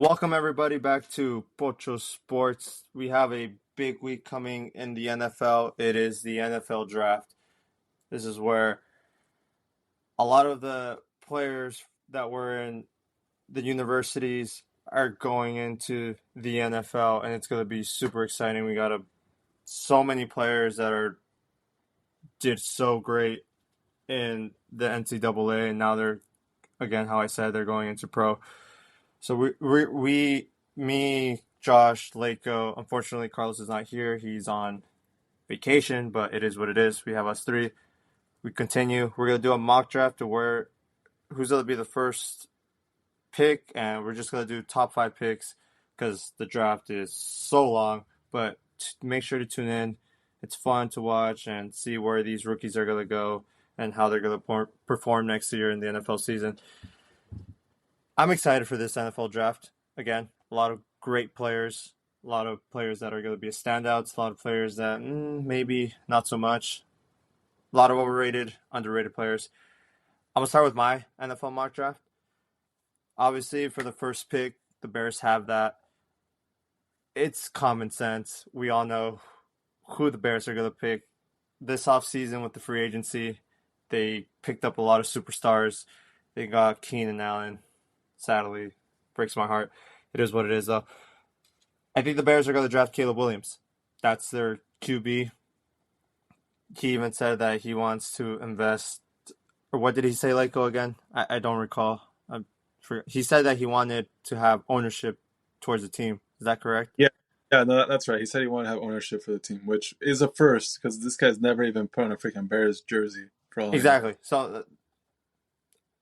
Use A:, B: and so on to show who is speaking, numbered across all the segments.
A: Welcome everybody back to Pocho Sports. We have a big week coming in the NFL. It is the NFL draft. This is where a lot of the players that were in the universities are going into the NFL, and it's going to be super exciting. We got so many players that are did so great in the NCAA, and now they're again, how I said, they're going into pro. So me, Josh, Lako. Unfortunately, Carlos is not here. He's on vacation, but it is what it is. We have us three. We continue. We're gonna do a mock draft to where who's gonna be the first pick, and we're just gonna do top five picks because the draft is so long. But make sure to tune in. It's fun to watch and see where these rookies are gonna go and how they're gonna perform next year in the NFL season. I'm excited for this NFL draft. Again, a lot of great players, a lot of players that are going to be standouts, a lot of players that maybe not so much, a lot of overrated, underrated players. I'm going to start with my NFL mock draft. Obviously, for the first pick, the Bears have that. It's common sense. We all know who the Bears are going to pick. This offseason with the free agency, they picked up a lot of superstars. They got Keenan Allen. Sadly, breaks my heart. It is what it is, though. I think the Bears are going to draft Caleb Williams. That's their QB. He even said that he wants to invest. Or what did he say, Lyco, again? I don't recall. He said that he wanted to have ownership towards the team. Is that correct?
B: Yeah, yeah, no, that's right. He said he wanted to have ownership for the team, which is a first because this guy's never even put on a freaking Bears jersey for all I know.
A: Exactly. So,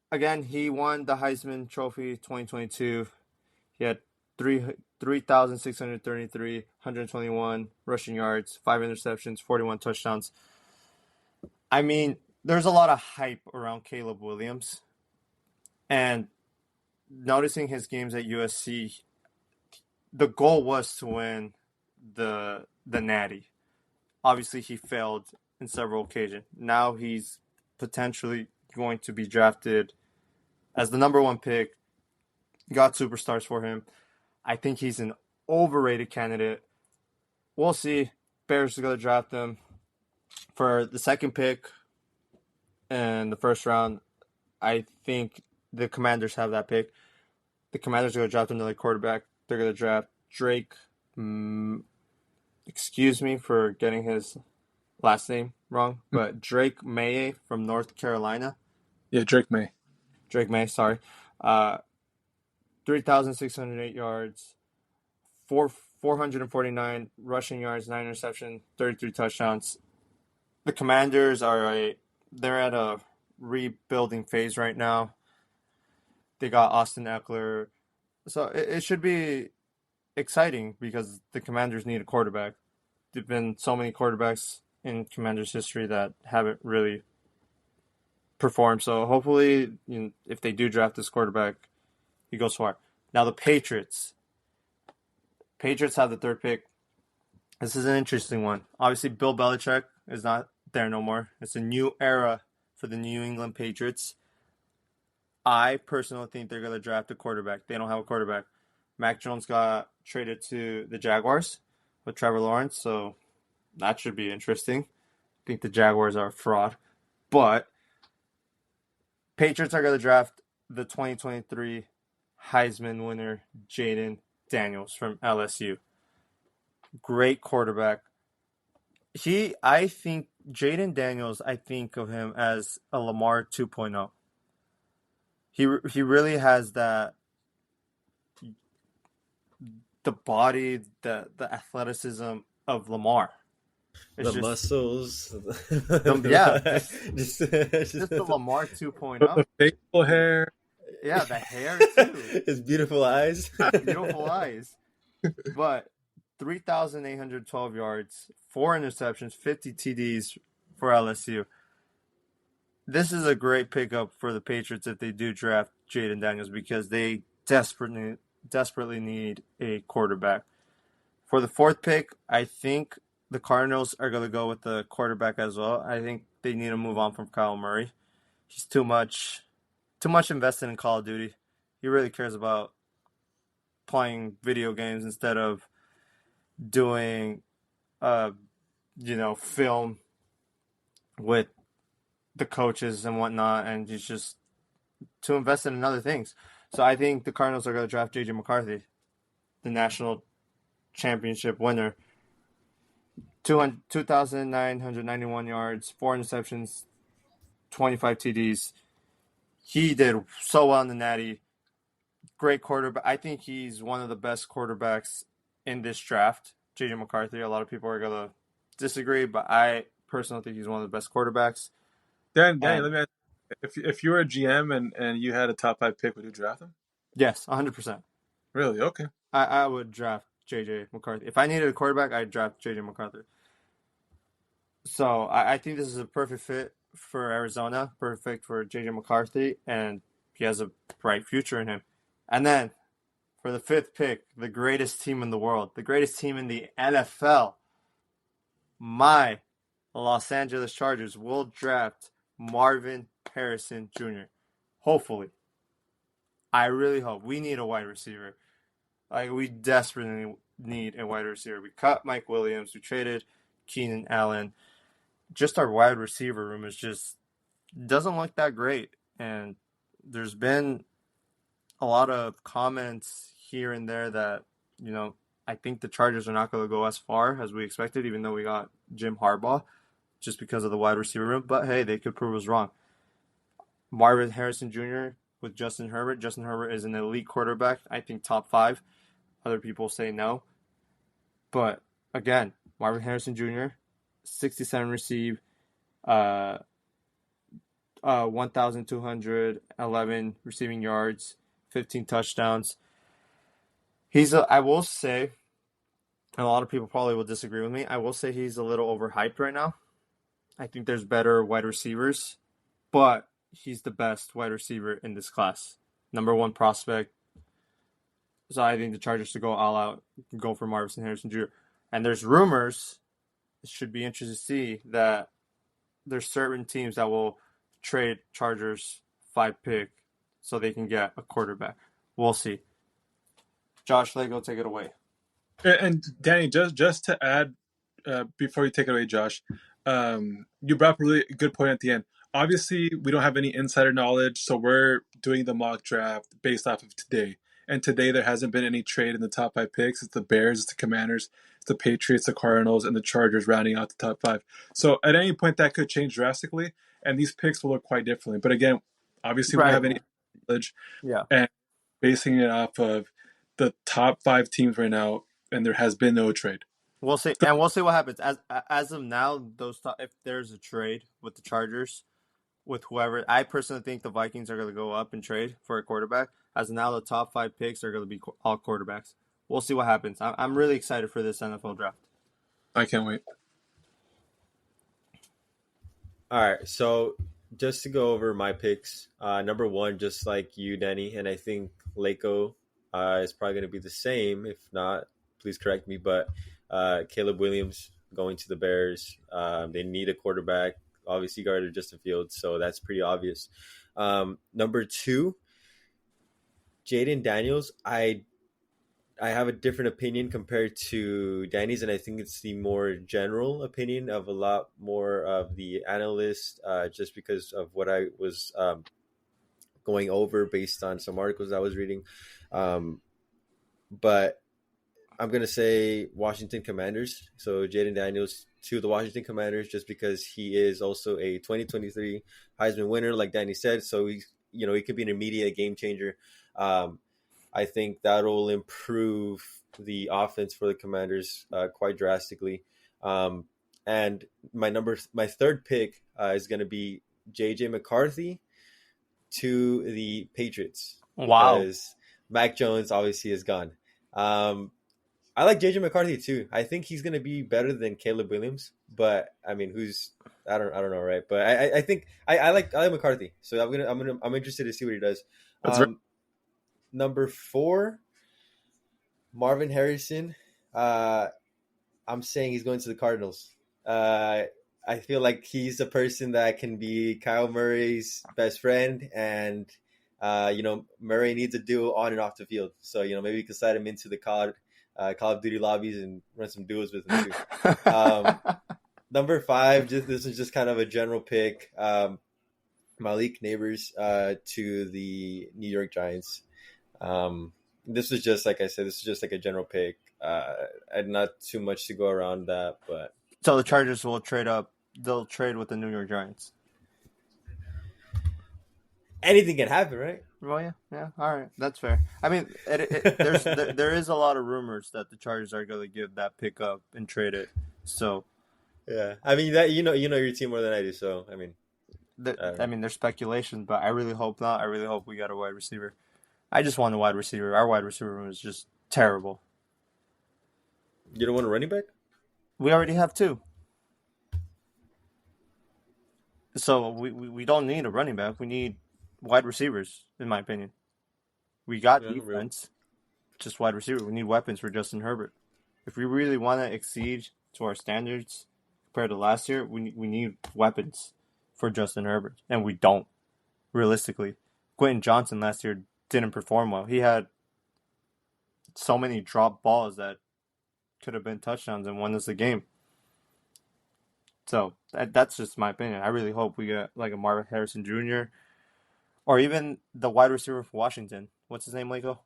A: again, he won the Heisman Trophy 2022. He had 3,633, 121 rushing yards, 5 interceptions, 41 touchdowns. I mean, there's a lot of hype around Caleb Williams. And noticing his games at USC, the goal was to win the Natty. Obviously, he failed in several occasions. Now he's potentially going to be drafted as the number one pick. Got superstars for him. I think he's an overrated candidate. We'll see. Bears are going to draft him for the second pick in the first round. I think the Commanders have that pick. The Commanders are going to draft another quarterback. They're going to draft Drake. Excuse me for getting his last name wrong, but Drake Maye from North Carolina.
B: Yeah, Drake May.
A: Drake Maye, sorry. 3,608 yards, 449 rushing yards, 9 interceptions, 33 touchdowns. The Commanders they're at a rebuilding phase right now. They got Austin Eckler. So it should be exciting because the Commanders need a quarterback. There've been so many quarterbacks in Commanders history that haven't really performed. So hopefully, if they do draft this quarterback, he goes far. Now the Patriots. Patriots have the third pick. This is an interesting one. Obviously, Bill Belichick is not there no more. It's a new era for the New England Patriots. I personally think they're going to draft a quarterback. They don't have a quarterback. Mac Jones got traded to the Jaguars with Trevor Lawrence, so that should be interesting. I think the Jaguars are a fraud. But Patriots are going to draft the 2023 Heisman winner, Jayden Daniels from LSU. Great quarterback. I think Jayden Daniels, I think of him as a Lamar 2.0. He really has the body, the athleticism of Lamar. It's
C: The
A: just
C: muscles.
A: yeah, just
C: just
A: the Lamar 2.0.
B: The facial hair.
A: Yeah, the hair too.
C: his beautiful eyes.
A: Beautiful eyes. But 3,812 yards, 4 interceptions, 50 TDs for LSU. This is a great pickup for the Patriots if they do draft Jayden Daniels because they desperately need a quarterback. For the fourth pick, I think the Cardinals are going to go with the quarterback as well. I think they need to move on from Kyle Murray. He's too much invested in Call of Duty. He really cares about playing video games instead of doing, uh, film with the coaches and whatnot, and he's just to invest in other things. So I think the Cardinals are going to draft J.J. McCarthy, the national championship winner. 2,991 yards, 4 interceptions, 25 TDs. He did so well in the Natty. Great quarterback. I think he's one of the best quarterbacks in this draft. J.J. McCarthy. A lot of people are going to disagree, but I personally think he's one of the best quarterbacks.
B: Danny, let me ask you, if you were a GM and you had a top 5 pick, would you draft him?
A: Yes, 100%.
B: Really? Okay.
A: I would draft J.J. McCarthy. If I needed a quarterback, I'd draft J.J. McCarthy. So I think this is a perfect fit for Arizona, perfect for J.J. McCarthy, and he has a bright future in him. And then for the 5th pick, the greatest team in the world, the greatest team in the NFL, my Los Angeles Chargers will draft Marvin Harrison Jr. Hopefully. I really hope. We need a wide receiver. Like, we desperately need a wide receiver. We cut Mike Williams. We traded Keenan Allen. Just our wide receiver room is just doesn't look that great. And there's been a lot of comments here and there that, I think the Chargers are not going to go as far as we expected, even though we got Jim Harbaugh, just because of the wide receiver room. But hey, they could prove us wrong. Marvin Harrison Jr. with Justin Herbert. Justin Herbert is an elite quarterback. I think top 5. Other people say no. But again, Marvin Harrison Jr., 67 receive, 1,211 receiving yards, 15 touchdowns. I will say, and a lot of people probably will disagree with me, I will say he's a little overhyped right now. I think there's better wide receivers, but he's the best wide receiver in this class. Number 1 prospect. So I think the Chargers should go all out, go for Marvin Harrison Jr. And there's rumors, it should be interesting to see, that there's certain teams that will trade Chargers 5 pick so they can get a quarterback. We'll see. Josh Lego, take it away.
B: And Danny, just to add, before you take it away, Josh, you brought up a really good point at the end. Obviously, we don't have any insider knowledge, so we're doing the mock draft based off of today. And today, there hasn't been any trade in the top 5 picks. It's the Bears, it's the Commanders, it's the Patriots, the Cardinals, and the Chargers rounding out the top 5. So at any point, that could change drastically, and these picks will look quite differently. But again, obviously, we don't have any knowledge.
A: Yeah.
B: And basing it off of the top 5 teams right now, and there has been no trade.
A: We'll see, and we'll see what happens. As of now, if there's a trade with the Chargers, with whoever, I personally think the Vikings are going to go up and trade for a quarterback. As of now, the top 5 picks are going to be all quarterbacks. We'll see what happens. I'm really excited for this NFL draft.
B: I can't wait.
C: All right, so just to go over my picks, number 1, just like you, Danny, and I think Leko is probably going to be the same. If not, please correct me. But Caleb Williams going to the Bears. They need a quarterback. Obviously, guarded Justin Fields, so that's pretty obvious. Number 2, Jaden Daniels. I have a different opinion compared to Danny's, and I think it's the more general opinion of a lot more of the analysts, just because of what I was going over based on some articles I was reading. But I'm going to say Washington Commanders. So Jaden Daniels to the Washington Commanders, just because he is also a 2023 Heisman winner, like Danny said. So he could be an immediate game changer. I think that'll improve the offense for the Commanders quite drastically. And my 3rd pick is going to be J.J. McCarthy to the Patriots.
A: Wow.
C: Because Mac Jones obviously is gone. I like J.J. McCarthy too. I think he's going to be better than Caleb Williams, but I mean, I don't know, right? But I think I like McCarthy, so I'm interested to see what he does. Number 4, Marvin Harrison. I'm saying he's going to the Cardinals. I feel like he's a person that can be Kyle Murray's best friend, and Murray needs a duo on and off the field. So, maybe you can slide him into the Call of Duty lobbies and run some duos with him too. Number 5, this is just kind of a general pick. Malik Neighbors to the New York Giants. This is just, like I said, this is just like a general pick. And not too much to go around that, but
A: So the Chargers will trade up. They'll trade with the New York Giants.
C: anything can happen, right?
A: Well, yeah, all right, that's fair. I mean, there is a lot of rumors that the Chargers are going to give that pick up and trade it. So,
C: Yeah, I mean that you know your team more than I do, so I mean,
A: there's speculation, but I really hope not. I really hope we got a wide receiver. I just want a wide receiver. Our wide receiver room is just terrible.
C: you don't want a running back.
A: We already have 2. So we don't need a running back. We need wide receivers, in my opinion. We got
C: Yeah, real.
A: defense, just wide receiver. We need weapons for Justin Herbert. If we really want to exceed to our standards compared to last year, we need weapons for Justin Herbert, and we don't. Realistically, Quentin Johnson last year didn't perform well. He had so many drop balls that could have been touchdowns and won us the game. So that's just my opinion. I really hope we get like a Marvin Harrison Jr. or even the wide receiver for Washington. What's his name, Lako?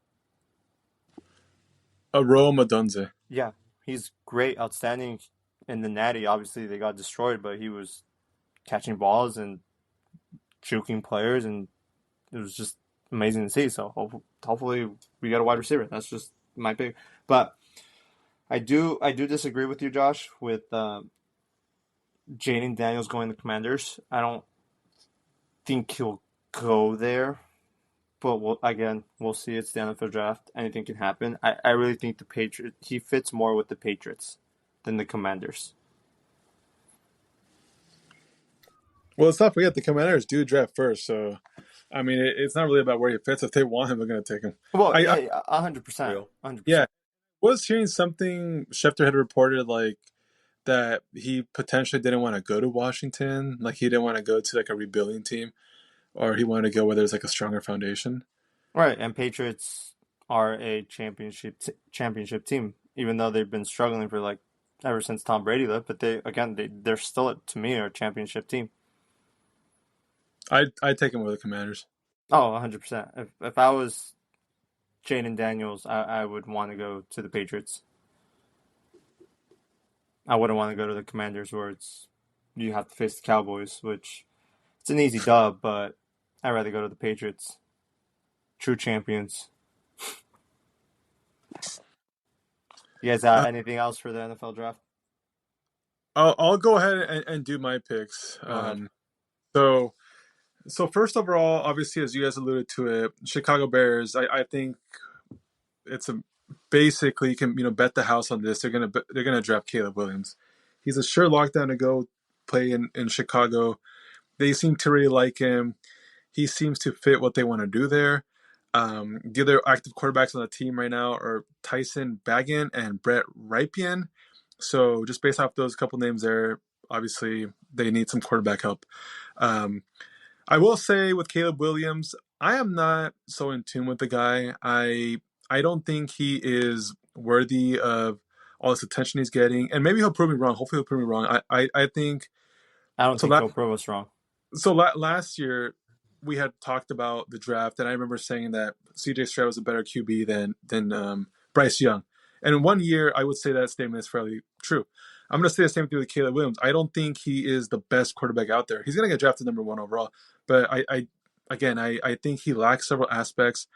B: Rome Odunze.
A: Yeah, he's great, outstanding in the Natty. Obviously, they got destroyed, but he was catching balls and juking players, and it was just amazing to see. So hopefully we get a wide receiver. That's just my pick. But I do disagree with you, Josh, with Jaden Daniels going to Commanders. I don't think he'll go there. But we'll see. It's the NFL draft. Anything can happen. I really think the Patriots, he fits more with the Patriots than the Commanders.
B: Well, let's not forget the Commanders do draft first, so I mean it's not really about where he fits. If they want him, they're going to take him.
A: Well, 100%. 100%.
B: Yeah, I was hearing something Schefter had reported like that he potentially didn't want to go to Washington, like he didn't want to go to like a rebuilding team, or he wanted to go where there's like a stronger foundation.
A: Right, and Patriots are a championship team, even though they've been struggling for like ever since Tom Brady left. But they're still, to me, a championship team.
B: I'd take him with the Commanders.
A: Oh, 100%. If I was Jaden Daniels, I would want to go to the Patriots. I wouldn't want to go to the Commanders where you have to face the Cowboys, which it's an easy dub, but I'd rather go to the Patriots. True champions. You guys have anything else for the NFL draft?
B: I'll go ahead and do my picks. So first overall, obviously, as you guys alluded to it, Chicago Bears. I think it's basically you can bet the house on this. They're gonna draft Caleb Williams. He's a sure lockdown to go play in Chicago. They seem to really like him. He seems to fit what they want to do there. The other active quarterbacks on the team right now are Tyson Bagent and Brett Rypien. So just based off those couple names there, obviously they need some quarterback help. I will say with Caleb Williams, I am not so in tune with the guy. I don't think he is worthy of all this attention he's getting, and maybe he'll prove me wrong. Hopefully he'll prove me wrong. I think
A: I don't think he'll prove us wrong.
B: So last year we had talked about the draft, and I remember saying that CJ Stroud was a better QB than Bryce Young. And in 1 year, I would say that statement is fairly true. I'm going to say the same thing with Caleb Williams. I don't think he is the best quarterback out there. He's going to get drafted number 1 overall, but I think he lacks several aspects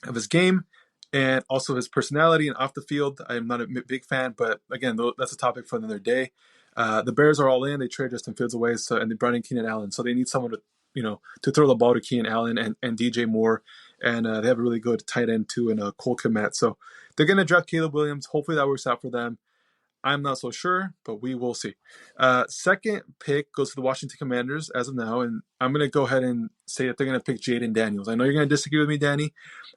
B: of his game and also his personality and off the field. I'm not a big fan, but again, that's a topic for another day. The Bears are all in. They trade Justin Fields away, and they brought in Keenan Allen, so they need someone to throw the ball to Keenan Allen and DJ Moore, and they have a really good tight end too in Cole Kmet. So they're going to draft Caleb Williams. Hopefully that works out for them. I'm not so sure, but we will see. Second pick goes to the Washington Commanders as of now, and I'm going to go ahead and say that they're going to pick Jaden Daniels. I know you're going to disagree with me, Danny,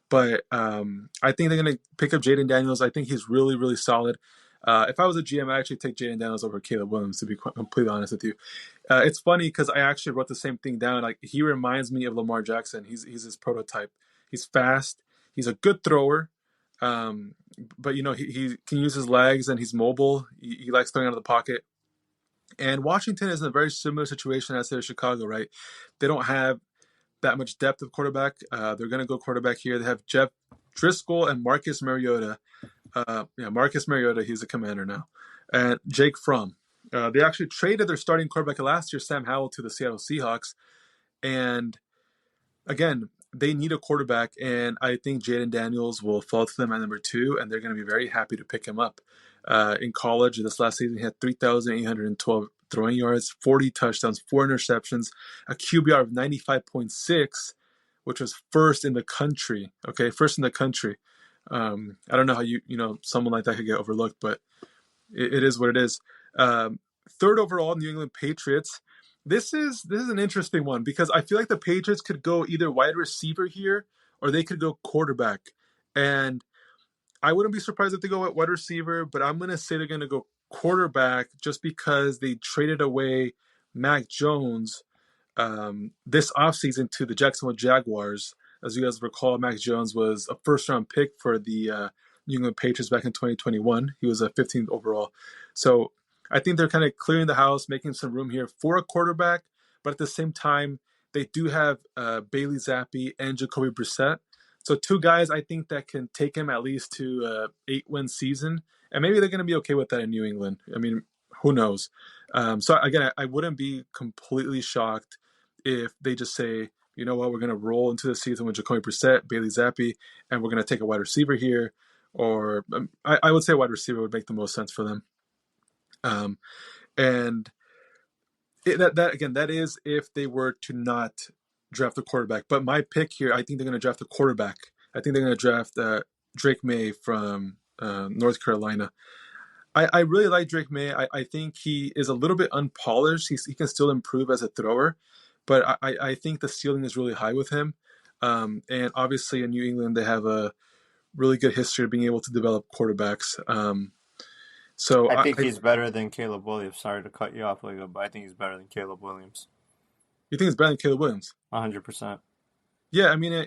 B: but I think they're going to pick up Jaden Daniels. I think he's really, really solid. If I was a GM, I'd actually take Jaden Daniels over Caleb Williams, to be completely honest with you. It's funny because I actually wrote the same thing down. Like, he reminds me of Lamar Jackson. He's his prototype. He's fast. He's a good thrower. But he can use his legs, and he's mobile. He likes throwing out of the pocket. And Washington is in a very similar situation as to Chicago, right? They don't have that much depth of quarterback. They're going to go quarterback here. They have Jeff Driscoll and Marcus Mariota. Marcus Mariota, he's a Commander now. And Jake Fromm. They actually traded their starting quarterback last year, Sam Howell, to the Seattle Seahawks. And again, they need a quarterback, and I think Jaden Daniels will fall to them at number 2, and they're going to be very happy to pick him up. In college, this last season, he had 3,812 throwing yards, 40 touchdowns, 4 interceptions, a QBR of 95.6, which was first in the country. Okay, first in the country. I don't know how someone like that could get overlooked, but it is what it is. Third overall, New England Patriots. This is an interesting one because I feel like the Patriots could go either wide receiver here or they could go quarterback. And I wouldn't be surprised if they go at wide receiver, but I'm going to say they're going to go quarterback just because they traded away Mac Jones this offseason to the Jacksonville Jaguars. As you guys recall, Mac Jones was a first-round pick for the New England Patriots back in 2021. He was a 15th overall. So I think they're kind of clearing the house, making some room here for a quarterback, but at the same time, they do have Bailey Zappi and Jacoby Brissett. So 2 guys I think that can take him at least to 8-win season, and maybe they're going to be okay with that in New England. I mean, who knows? So again, I wouldn't be completely shocked if they just say, you know what, we're going to roll into the season with Jacoby Brissett, Bailey Zappi, and we're going to take a wide receiver here. Or I would say wide receiver would make the most sense for them. That is if they were to not draft a quarterback. But my pick here, I think they're going to draft a quarterback. I think they're going to draft Drake May from North Carolina. I really like Drake May. I think he is a little bit unpolished. He can still improve as a thrower, but I think the ceiling is really high with him. And obviously in New England, they have a really good history of being able to develop quarterbacks. So
A: I think he's better than Caleb Williams. Sorry to cut you off, Lego, but I think he's better than Caleb Williams.
B: You think he's better than Caleb Williams?
A: 100%.
B: Yeah, I mean,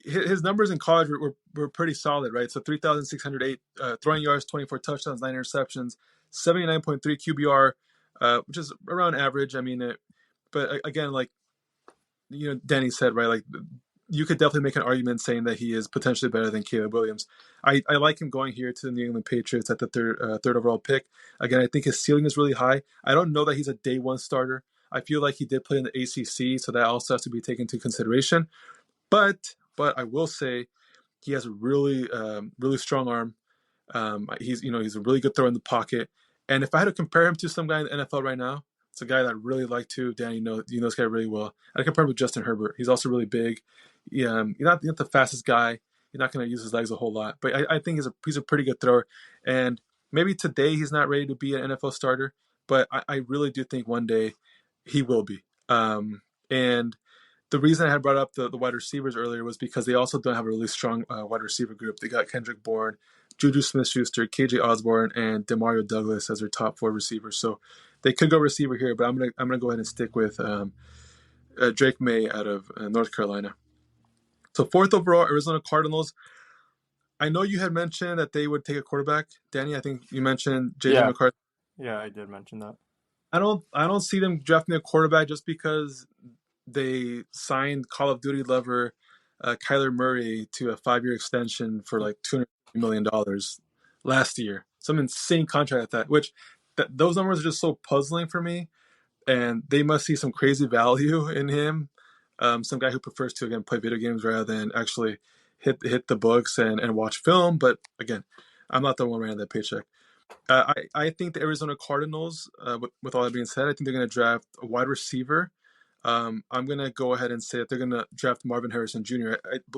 B: his numbers in college were pretty solid, right? So 3,608 throwing yards, 24 touchdowns, 9 interceptions, 79.3 QBR, which is around average. I mean, but again, like Danny said, right? Like, you could definitely make an argument saying that he is potentially better than Caleb Williams. I like him going here to the New England Patriots at the third overall pick. Again, I think his ceiling is really high. I don't know that he's a day 1 starter. I feel like he did play in the ACC, so that also has to be taken into consideration. But I will say he has a really really strong arm. He's a really good thrower in the pocket. And if I had to compare him to some guy in the NFL right now, it's a guy that I really like too. Danny, you know this guy really well. I compare him with Justin Herbert. He's also really big. He's not the fastest guy. He's not going to use his legs a whole lot, but I think he's a pretty good thrower. And maybe today he's not ready to be an NFL starter, but I really do think one day he will be. And the reason I had brought up the wide receivers earlier was because they also don't have a really strong wide receiver group. They got Kendrick Bourne, Juju Smith-Schuster, KJ Osborne, and Demario Douglas as their top 4 receivers. So they could go receiver here, but I'm gonna go ahead and stick with Drake May out of North Carolina. So 4th overall, Arizona Cardinals. I know you had mentioned that they would take a quarterback. Danny, I think you mentioned J.J. McCarthy.
A: Yeah, I did mention that.
B: I don't see them drafting a quarterback just because they signed Call of Duty lover Kyler Murray to a 5-year extension for like $200 million last year. Some insane contract at that, which those numbers are just so puzzling for me. And they must see some crazy value in him. Some guy who prefers to, again, play video games rather than actually hit the books and watch film. But again, I'm not the one running that paycheck. I think the Arizona Cardinals, with all that being said, I think they're going to draft a wide receiver. I'm going to go ahead and say that they're going to draft Marvin Harrison Jr.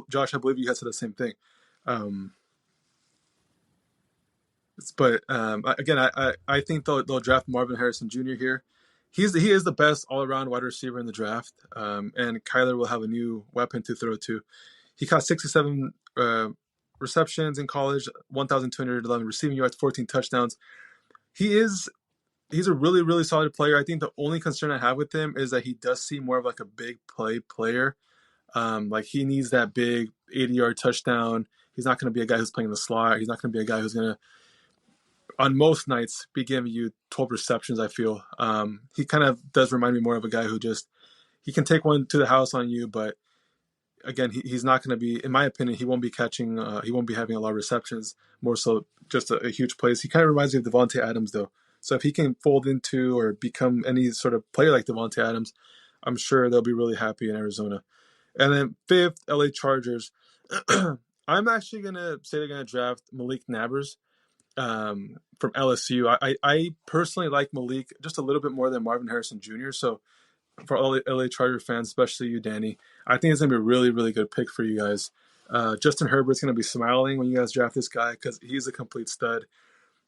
B: Josh, I believe you had said the same thing. But again, I think they'll draft Marvin Harrison Jr. here. He is the best all-around wide receiver in the draft, and Kyler will have a new weapon to throw to. He caught 67 receptions in college, 1,211 receiving yards, 14 touchdowns. He's a really, really solid player. I think the only concern I have with him is that he does seem more of like a big play player. Like he needs that big 80-yard touchdown. He's not going to be a guy who's playing the slot. He's not going to be a guy who's going to, on most nights, be giving you 12 receptions, I feel. He kind of does remind me more of a guy who just, he can take one to the house on you, but again, he's not going to be, in my opinion, he won't be catching, he won't be having a lot of receptions, more so just a huge plays. He kind of reminds me of Devontae Adams, though. So if he can fold into or become any sort of player like Devontae Adams, I'm sure they'll be really happy in Arizona. And then fifth, LA Chargers. I'm actually going to say they're going to draft Malik Nabers from LSU. I personally like Malik just a little bit more than Marvin Harrison Jr., so for all LA Charger fans, especially you, Danny, I think it's going to be a really, really good pick for you guys. Justin Herbert's going to be smiling when you guys draft this guy because he's a complete stud.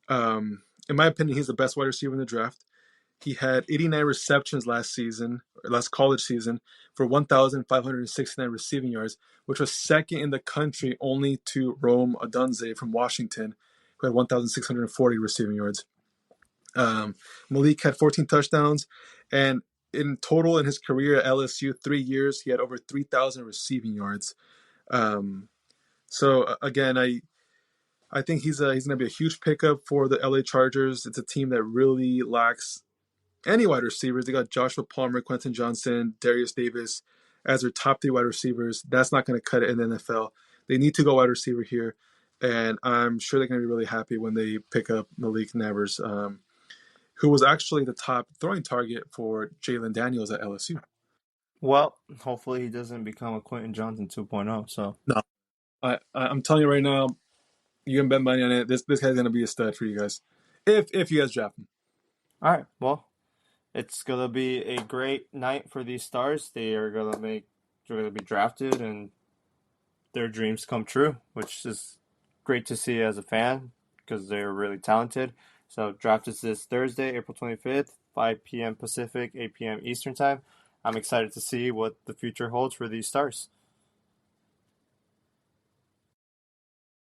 B: In my opinion, he's the best wide receiver in the draft. He had 89 receptions last college season, for 1,569 receiving yards, which was second in the country only to Rome Odunze from Washington, who had 1,640 receiving yards. Malik had 14 touchdowns, and in total in his career at LSU, 3 years, he had over 3,000 receiving yards. So again, I think he's going to be a huge pickup for the LA Chargers. It's a team that really lacks any wide receivers. They got Joshua Palmer, Quentin Johnson, Darius Davis as their top 3 wide receivers. That's not going to cut it in the NFL. They need to go wide receiver here, and I'm sure they're going to be really happy when they pick up Malik Nabers, who was actually the top throwing target for Jalen Daniels at LSU.
A: Well, hopefully he doesn't become a Quentin Johnson 2.0. So
B: no, I'm telling you right now, you can bet money on it. This guy's going to be a stud for you guys, if you guys draft him.
A: All right, well, it's gonna be a great night for these stars. They're gonna be drafted and their dreams come true, which is great to see as a fan because they're really talented. So draft is this Thursday, April 25th, 5 p.m. Pacific, 8 p.m. Eastern Time. I'm excited to see what the future holds for these stars.